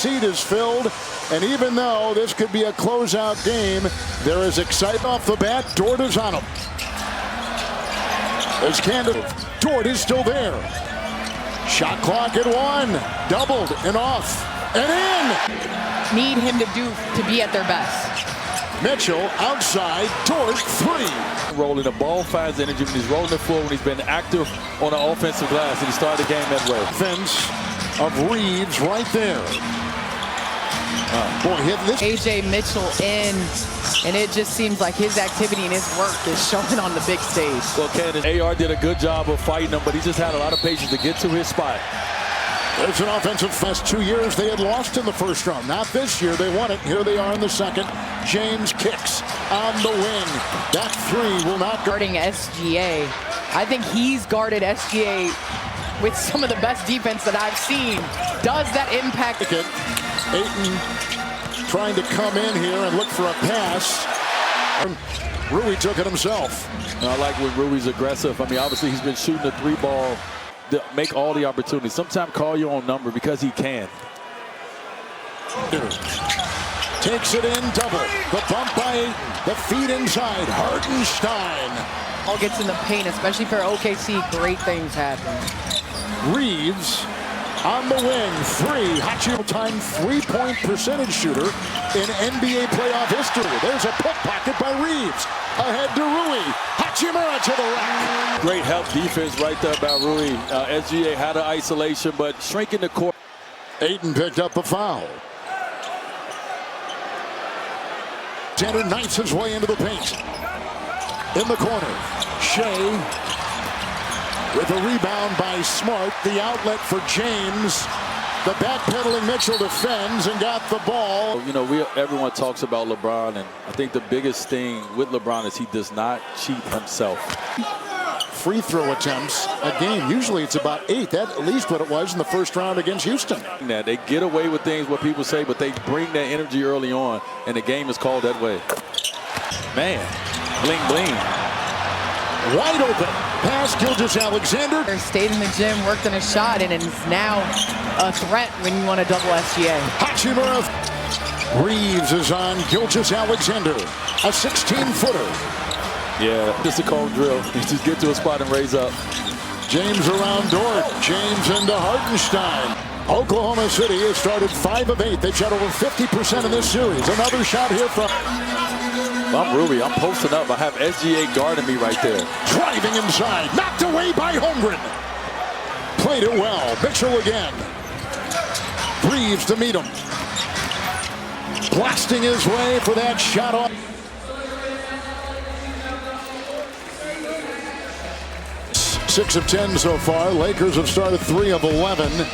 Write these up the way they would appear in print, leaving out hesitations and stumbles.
seat is filled. And even though this could be a closeout game, there is excitement off the bat. Dort is on him. As candidate, Dort is still there. Shot clock at 1. Doubled and off and in. Need him to be at their best. Mitchell outside. Dort 3. Rolling the ball finds energy when he's rolling the floor, when he's been active on the offensive glass, and he started the game that way. Defense of Reeves right there. Boy, hit this. A.J. Mitchell in, and it just seems like his activity and his work is showing on the big stage. Well, Candace, AR did a good job of fighting him, but he just had a lot of patience to get to his spot. There's an offensive fest. 2 years they had lost in the first round. Not this year. They won it. Here they are in the second. James kicks on the wing. That 3 will not go. Guarding SGA. I think he's guarded SGA with some of the best defense that I've seen. Does that impact it? Ayton trying to come in here and look for a pass. Rui took it himself. And I like when Rui's aggressive. I mean, obviously he's been shooting the 3-ball to make all the opportunities. Sometimes call your own number because he can. Takes it in double. The bump by Ayton. The feed inside. Hartenstein. All gets in the paint, especially for OKC. Great things happen. Reeves on the wing. 3. Hachimura time 3-point percentage shooter in NBA playoff history. There's a pickpocket by Reeves. Ahead to Rui. Hachimura to the rack. Great help defense right there by Rui. SGA had an isolation, but shrinking the court. Ayton picked up the foul. Tanner knifes his way into the paint. In the corner, Shea with a rebound by Smart. The outlet for James. The backpedaling Mitchell defends and got the ball. You know, everyone talks about LeBron, and I think the biggest thing with LeBron is he does not cheat himself. Free throw attempts a game. Usually it's about 8. That's at least what it was in the first round against Houston. They get away with things, what people say, but they bring that energy early on, and the game is called that way. Man, bling, bling. Wide open. Pass Gilgeous-Alexander. Stayed in the gym, worked on a shot, and is now a threat when you want to double SGA. Hachimura. Reeves is on Gilgeous-Alexander. A 16-footer. Yeah, just a cold drill. You just get to a spot and raise up. James around Dort. James into Hartenstein. Oklahoma City has started 5 of 8. They've shot over 50% in this series. Another shot here from... I'm Rui. I'm posting up. I have SGA guarding me right there. Driving inside. Knocked away by Holmgren. Played it well. Mitchell again. Reeves to meet him. Blasting his way for that shot off. 6 of 10 so far. Lakers have started 3 of 11.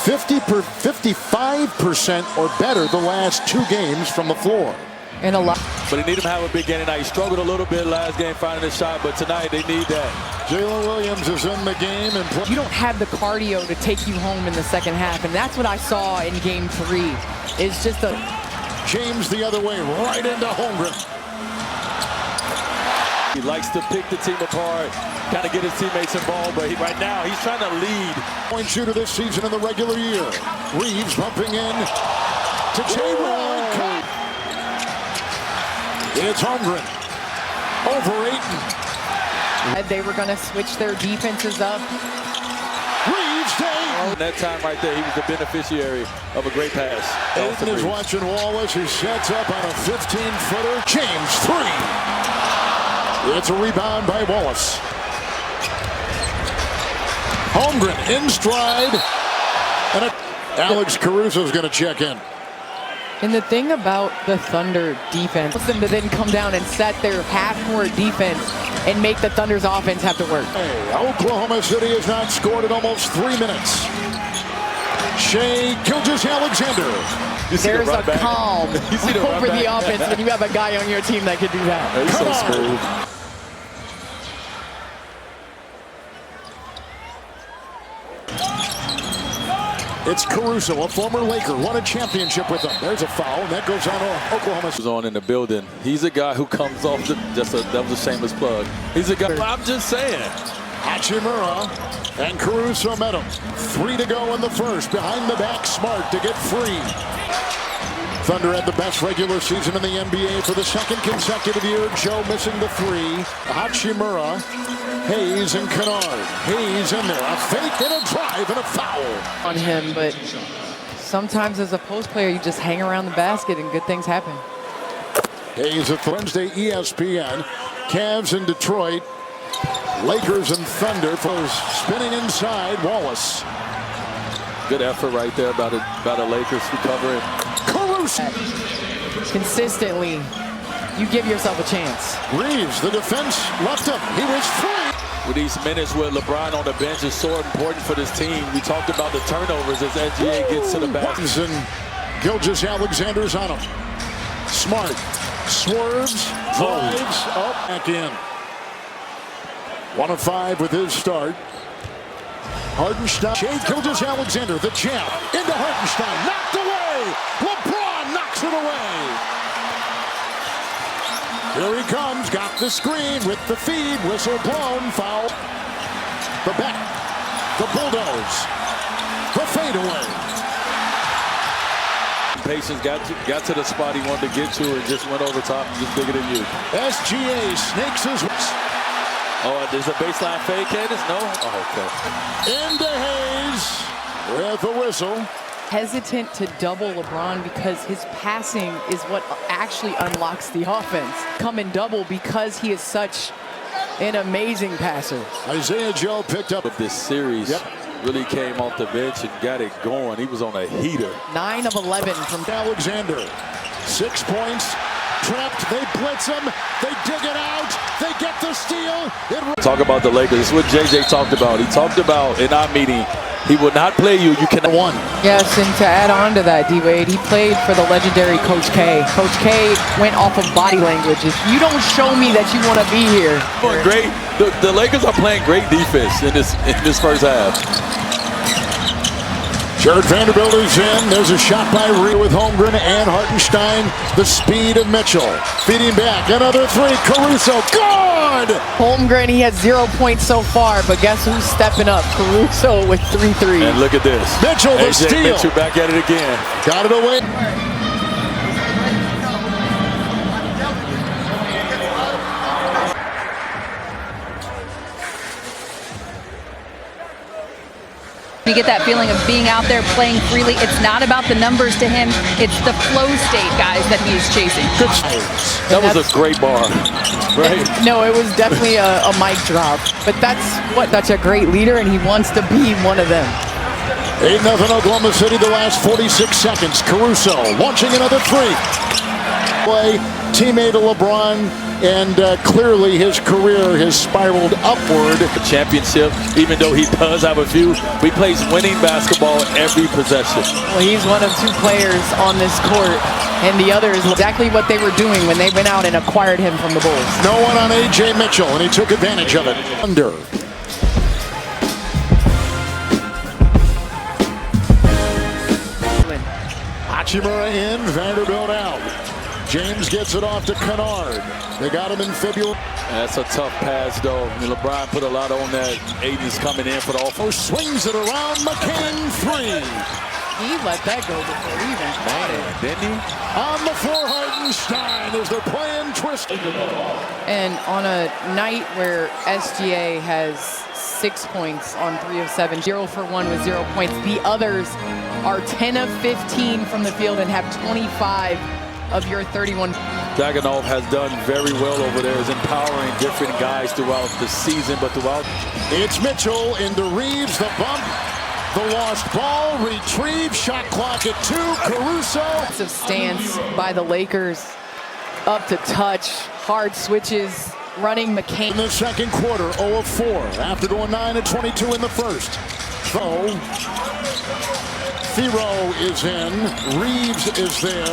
55% or better the last 2 games from the floor. And a lot. But they need him to have a big game tonight. He struggled a little bit last game finding a shot, but tonight they need that. Jalen Williams is in the game. And you don't have the cardio to take you home in the second half, and that's what I saw in game 3. It's just a... James the other way, right into Holmgren. He likes to pick the team apart, kind of get his teammates involved, but right now he's trying to lead. Point shooter this season in the regular year. Reeves bumping in to J-Will and cut. It's Holmgren over Ayton. They were going to switch their defenses up. Reeves day. That time right there, he was the beneficiary of a great pass. Ayton is watching Wallace, who sets up on a 15-footer. James 3. It's a rebound by Wallace. Holmgren in stride. And Alex Caruso is going to check in. And the thing about the Thunder defense is them to then come down and set their half-court defense and make the Thunder's offense have to work. Hey, Oklahoma City has not scored in almost 3 minutes. Shea Gilgeous-Alexander. There's a calm over the offense when you have a guy on your team that can do that. He's so smooth. It's Caruso, a former Laker, won a championship with them. There's a foul, and that goes on Oklahoma. Was on in the building. He's a guy who comes off that was a shameless plug. He's a guy. I'm just saying. Hachimura and Caruso met him. 3 to go in the first. Behind the back, Smart to get free. Thunder had the best regular season in the NBA for the second consecutive year. Joe missing the 3. Hachimura, Hayes, and Kennard. Hayes in there. A fake and a drive and a foul on him, but sometimes as a post player, you just hang around the basket and good things happen. Hayes at Wednesday, ESPN. Cavs in Detroit. Lakers and Thunder for spinning inside. Wallace. Good effort right there by the Lakers recovering. Caruso. Consistently, you give yourself a chance. Reeves, the defense left him. He was free. With these minutes with LeBron on the bench is so important for this team. We talked about the turnovers as SGA gets to the basket. And Gilgeous-Alexander's on him. Smart swerves, drives, up, back in. 1 of 5 with his start. Hardenstein, Shea Gilgeous-Alexander, the jab into Hardenstein, knocked away. LeBron knocks it away. Here he comes, got the screen with the feed, whistle blown, foul. The back, the bulldoze, the fadeaway. Patience got to the spot he wanted to get to and just went over top and just bigger than you. SGA snakes his. Oh, there's a baseline fade, Candace? No? Oh, okay. Into Hayes with a whistle. Hesitant to double LeBron because his passing is what actually unlocks the offense. Come and double because he is such an amazing passer. Isaiah Joe picked up. Of this series, really came off the bench and got it going. He was on a heater. 9 of 11 from Alexander. 6 points. Trapped, they blitz him, they dig it out, they get the steal. Talk about the Lakers. This is what JJ talked about. He talked about in our meeting, he would not play you. You cannot win. Yes, and to add on to that, D-Wade, he played for the legendary Coach K. Coach K went off of body language. If you don't show me that you want to be here. Great. The Lakers are playing great defense in this first half. Jared Vanderbilt is in. There's a shot by Rhea with Holmgren and Hartenstein. The speed of Mitchell. Feeding back. Another 3. Caruso. Good! Holmgren, he has 0 points so far, but guess who's stepping up? Caruso with 3 threes. And look at this. Mitchell, the steal. Mitchell back at it again. Got it away. You get that feeling of being out there playing freely. It's not about the numbers to him. It's the flow state, guys, that he is chasing. That was a great bar, right? No, it was definitely a mic drop. But that's a great leader, and he wants to be one of them. 8-0 Oklahoma City the last 46 seconds. Caruso launching another 3. Play, teammate of LeBron, and clearly his career has spiraled upward. The championship, even though he does have a few, he plays winning basketball every possession. Well, he's one of 2 players on this court, and the other is exactly what they were doing when they went out and acquired him from the Bulls. No one on A.J. Mitchell, and he took advantage of it. Under. Hachimura in, Vanderbilt out. James gets it off to Kennard. They got him in February. That's a tough pass, though. I mean, LeBron put a lot on that. Aiden's coming in for the offense. Swings it around. McCain 3. He let that go before he even caught it. Didn't he? On the floor, Hartenstein as they're playing twist. And on a night where SGA has 6 points on 3 of 7, 0 for 1 with 0 points, the others are 10 of 15 from the field and have 25 of your 31. Daganov has done very well over there, is empowering different guys throughout the season, but throughout. It's Mitchell into Reeves, the bump, the lost ball, retrieved, shot clock at 2, Caruso. Of stance by the Lakers, up to touch, hard switches, running McCain. In the second quarter, 0 of 4, after going 9 of 22 in the first. So, Thero is in. Reeves is there.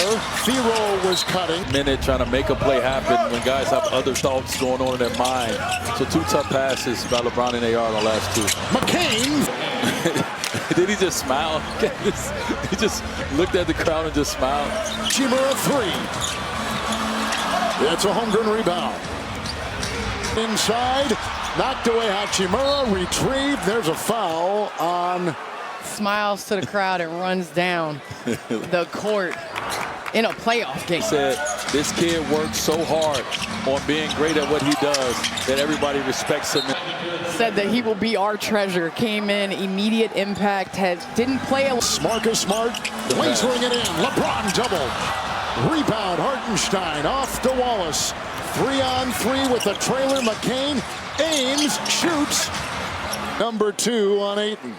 Thero was cutting. Minute trying to make a play happen when guys have other thoughts going on in their mind. So 2 tough passes by LeBron and AR on the last 2. McCain. Did he just smile? He just looked at the crowd and just smiled. Chimera 3. It's a Holmgren rebound. Inside. Knocked away Hachimura, retrieved. There's a foul on. Smiles to the crowd and runs down the court in a playoff game. Said this kid works so hard on being great at what he does that everybody respects him. Said that he will be our treasure. Came in, immediate impact, didn't play a... Marcus Smart lasering it in. LeBron double. Rebound, Hartenstein off to Wallace. 3-on-3 with the trailer. McCain aims, shoots. Number 2 on Ayton.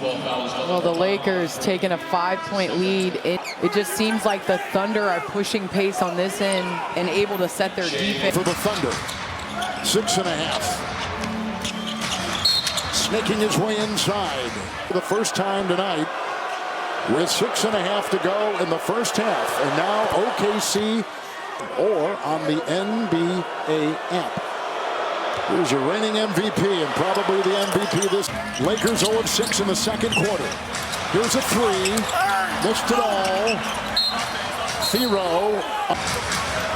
Well, the Lakers taking a 5-point lead. It just seems like the Thunder are pushing pace on this end and able to set their defense. For the Thunder, 6.5. Snaking his way inside for the first time tonight with 6.5 to go in the first half. And now OKC or on the NBA app. Here's your reigning MVP and probably the MVP this. Lakers 0 of 6 in the second quarter. Here's a 3. Missed it all. Thero.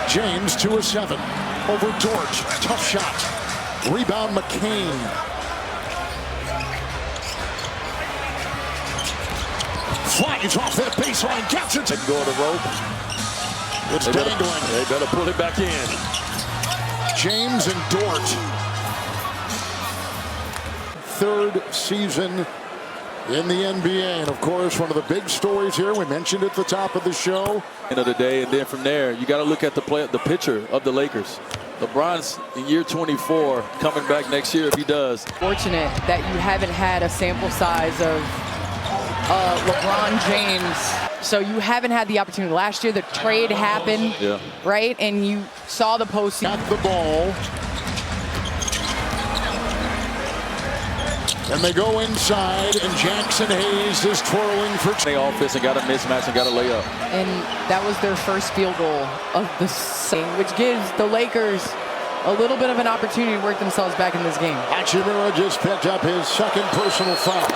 James 2 of 7. Over George. Tough shot. Rebound McCain. Flies off that baseline. Gets it. They can go to the rope. It's dangling. They better pull it back in. James and Dort. Third season in the NBA. And of course, one of the big stories here, we mentioned at the top of the show. End of the day, and then from there, you got to look at the picture of the Lakers. LeBron's in year 24, coming back next year if he does. Fortunate that you haven't had a sample size of LeBron James. So you haven't had the opportunity. Last year, the trade happened, right? And you saw the postseason. Got the ball. And they go inside, and Jackson Hayes is twirling for... They offense and got a mismatch and got a layup. And that was their first field goal of the season, which gives the Lakers a little bit of an opportunity to work themselves back in this game. Hachimura just picked up his second personal foul.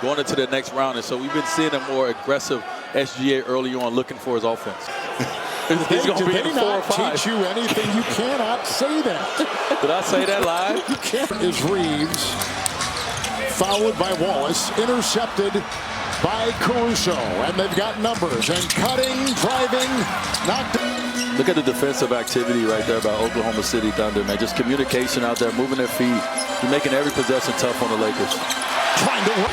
Going into the next round, and so we've been seeing a more aggressive SGA early on looking for his offense. He's going to be in 4 or 5. Teach you anything? You cannot say that. Did I say that live? You can't. Is Reeves fouled by Wallace, intercepted by Caruso, and they've got numbers and cutting, driving, knocked. Look at the defensive activity right there by Oklahoma City Thunder, man. Just communication out there, moving their feet. You're making every possession tough on the Lakers. Trying to work.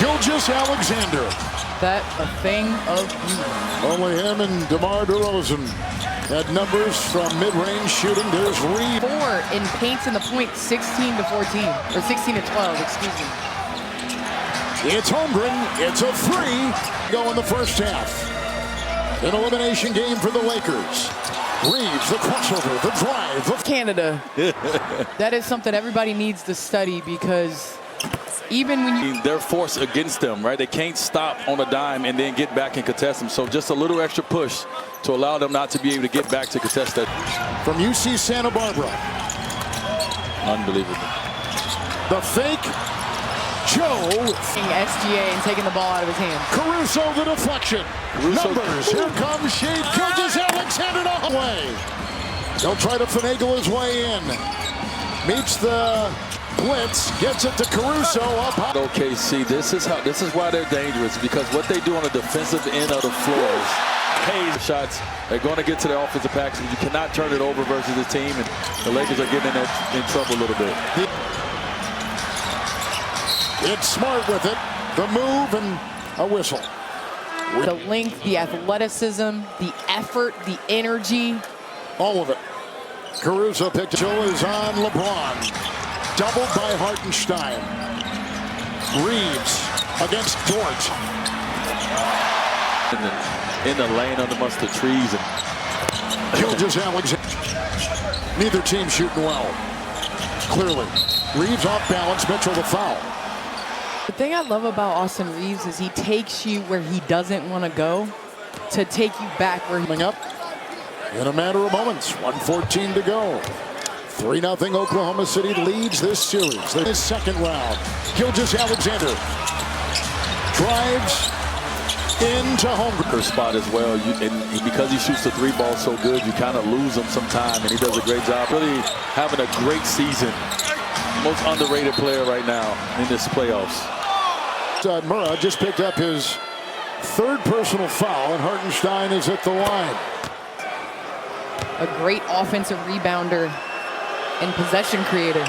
Gilgeous-Alexander. That a thing of beauty. Only him and DeMar DeRozan had numbers from mid-range shooting. There's Reed. 4 in paints in the point, 16 to 14, or 16 to 12, excuse me. It's Holmgren. It's a 3. Go in the first half. An elimination game for the Lakers. Reeves, the crossover, the drive. Canada. That is something everybody needs to study because even when you... They're forced against them, right? They can't stop on a dime and then get back and contest them. So just a little extra push to allow them not to be able to get back to contest that. From UC Santa Barbara. Unbelievable. The fake. Joe. SGA and taking the ball out of his hand. Caruso, the deflection. Numbers. Here comes Shea Gilgeous-Alexander all the way. He'll try to finagle his way in. Meets the blitz, gets it to Caruso up high. OKC, this is why they're dangerous, because what they do on the defensive end of the floor is Hayes shots. They're going to get to the offensive package. You cannot turn it over versus the team, and the Lakers are getting in trouble a little bit. It's Smart with it. The move and a whistle. The length, the athleticism, the effort, the energy. All of it. Caruso picked. Joe is on LeBron. Doubled by Hartenstein. Reeves against Dort. In the lane under the trees. And Gilgeous-Alexander. Neither team shooting well. Clearly. Reeves off balance. Mitchell the foul. The thing I love about Austin Reeves is he takes you where he doesn't want to go to take you back where he... Coming up in a matter of moments. 1:14 to go. 3-0 Oklahoma City leads this series. This second round. Gilgeous-Alexander drives, into Holmgren. Her spot as well. And because he shoots the three ball so good, you kind of lose him sometime, and he does a great job. Really having a great season. Most underrated player right now in this playoffs. Murrah just picked up his third personal foul, and Hartenstein is at the line. A great offensive rebounder and possession creator.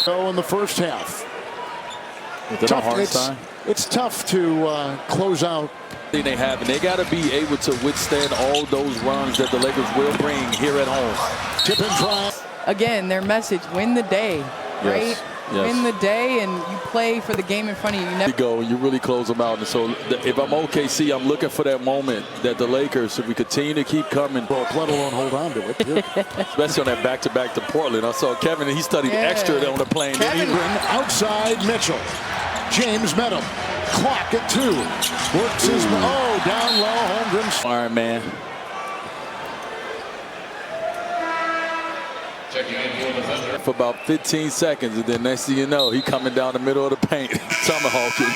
So in the first half. It's tough to close out. They have, and they got to be able to withstand all those runs that the Lakers will bring here at home. Tip and try. Again, their message: win the day, right? Yes. Win the day, and you play for the game in front of you. You never go, and you really close them out. And so, if I'm OKC, I'm looking for that moment that the Lakers, if we continue to keep coming, let alone hold on to it. especially on that back-to-back to Portland. I saw Kevin, and he studied extra on the plane. Kevin outside Mitchell. James met him. Clock at 2. Works his down low. Holmgren. All right, man. For about 15 seconds, and then next thing you know, he coming down the middle of the paint, tomahawking.